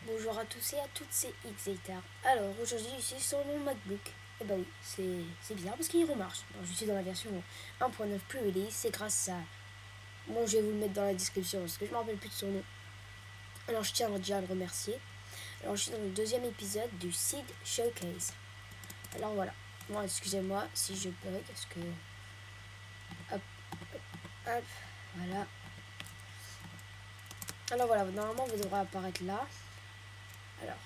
Bonjour à tous et à toutes, c'est Xatar. Alors aujourd'hui je suis sur mon MacBook. Et bah oui, c'est bizarre parce qu'il remarche. Alors, je suis dans la version 1.9 plus release, c'est grâce à... Bon, je vais vous le mettre dans la description parce que je me rappelle plus de son nom. Alors je tiens déjà à le remercier. Alors je suis dans le deuxième épisode du Seed Showcase. Alors voilà. Bon, excusez-moi si je bug parce que... Hop, hop, voilà. Alors voilà, normalement vous devrez apparaître là. Alors,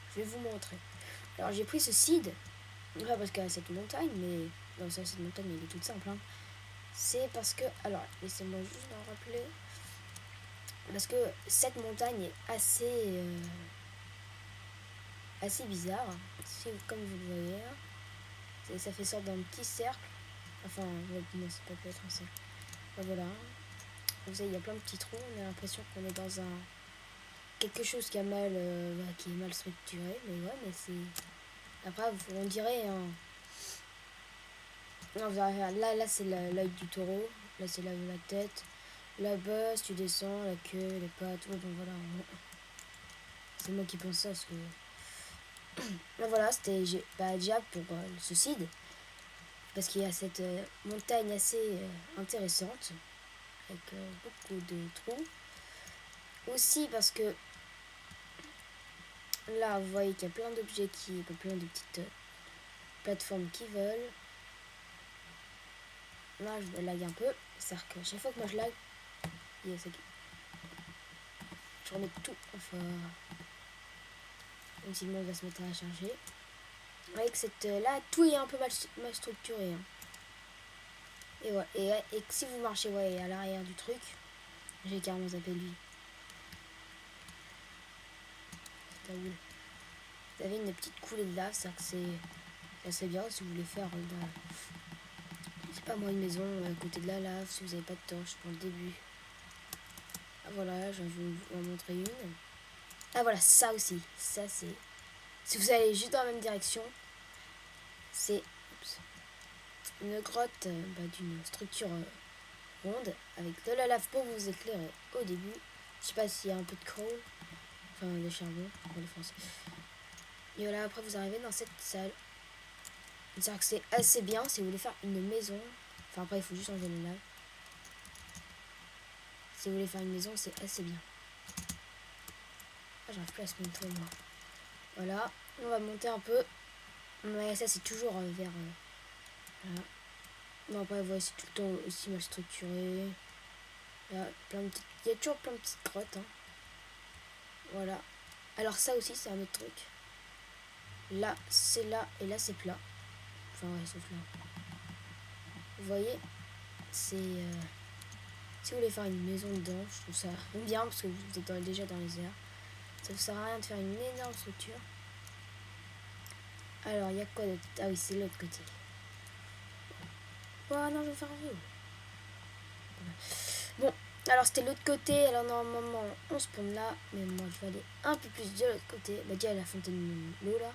je vais vous montrer. Alors j'ai pris ce seed, pas parce qu'il y a cette montagne, mais... Non, ça, cette montagne, elle est toute simple. Hein. C'est parce que... Alors, laissez-moi juste me rappeler. Parce que cette montagne est assez bizarre. Comme vous le voyez, ça fait sorte d'un petit cercle. Enfin, non, c'est pas peut-être un cercle. Ben, voilà. Vous savez, il y a plein de petits trous. On a l'impression qu'on est dans un... quelque chose qui est mal structuré. Mais ouais, mais c'est... Après, on dirait un... Non, là c'est l'œil du taureau. Là, c'est la tête. Là-bas, si tu descends, la queue, les pattes. Ouais, bon, voilà. C'est moi qui pense ça. Parce que... Là, voilà, c'était déjà pour ce seed. Parce qu'il y a cette montagne assez intéressante. Avec beaucoup de trous. Aussi parce que... Là, vous voyez qu'il y a plein d'objets plein de petites plateformes qui volent. Là, je me lag un peu. C'est-à-dire que chaque fois que moi je lag, je remets tout. Enfin, même si le monde va se mettre à charger. Avec cette là, tout est un peu mal structuré. Hein. Et ouais, et si vous marchez à l'arrière du truc, j'ai carrément zappé lui. Vous avez une petite coulée de lave, c'est que c'est assez bien si vous voulez faire c'est pas moi une maison à côté de la lave, si vous n'avez pas de torche pour le début. Ah voilà, je vais vous en montrer une. Ah voilà, ça aussi. Ça c'est... Si vous allez juste dans la même direction, c'est une grotte d'une structure ronde avec de la lave pour vous éclairer au début. Je sais pas s'il y a un peu de coal, enfin de charbon pour les français. Et voilà, après vous arrivez dans cette salle. C'est-à-dire que c'est assez bien si vous voulez faire une maison. Enfin après il faut juste enlever la lave. Si vous voulez faire une maison, c'est assez bien. Ah, j'arrive plus à se montrer moi. Voilà, on va monter un peu. Mais ça c'est toujours vers... voilà. Bon après vous voyez c'est tout le temps aussi mal structuré. Il y a toujours plein de petites grottes. Hein. Voilà. Alors ça aussi c'est un autre truc. Là c'est là et là c'est plat. Enfin ouais sauf là. Vous voyez c'est... si vous voulez faire une maison dedans, je trouve ça bien parce que vous êtes déjà dans les airs. Ça ne sert à rien de faire une énorme structure. Alors il y a quoi d'autre? Ah oui c'est l'autre côté. Oh non je vais faire un vieux. Bon. Alors c'était l'autre côté, alors normalement on spawn là, mais moi je vais aller un peu plus de l'autre côté. Bah déjà la fontaine de l'eau là.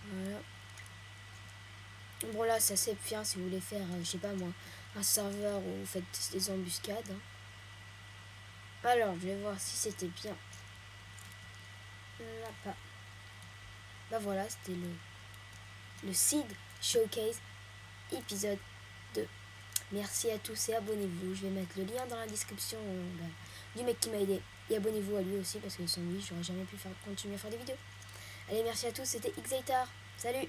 Voilà. Bon là c'est assez bien si vous voulez faire, je sais pas moi, un serveur où vous faites des embuscades. Hein. Alors je vais voir si c'était bien. Là pas. Bah voilà, c'était le Seed Showcase épisode 2. Merci à tous et abonnez-vous. Je vais mettre le lien dans la description du mec qui m'a aidé. Et abonnez-vous à lui aussi parce que sans lui, j'aurais jamais pu continuer à faire des vidéos. Allez, merci à tous. C'était Xatar. Salut!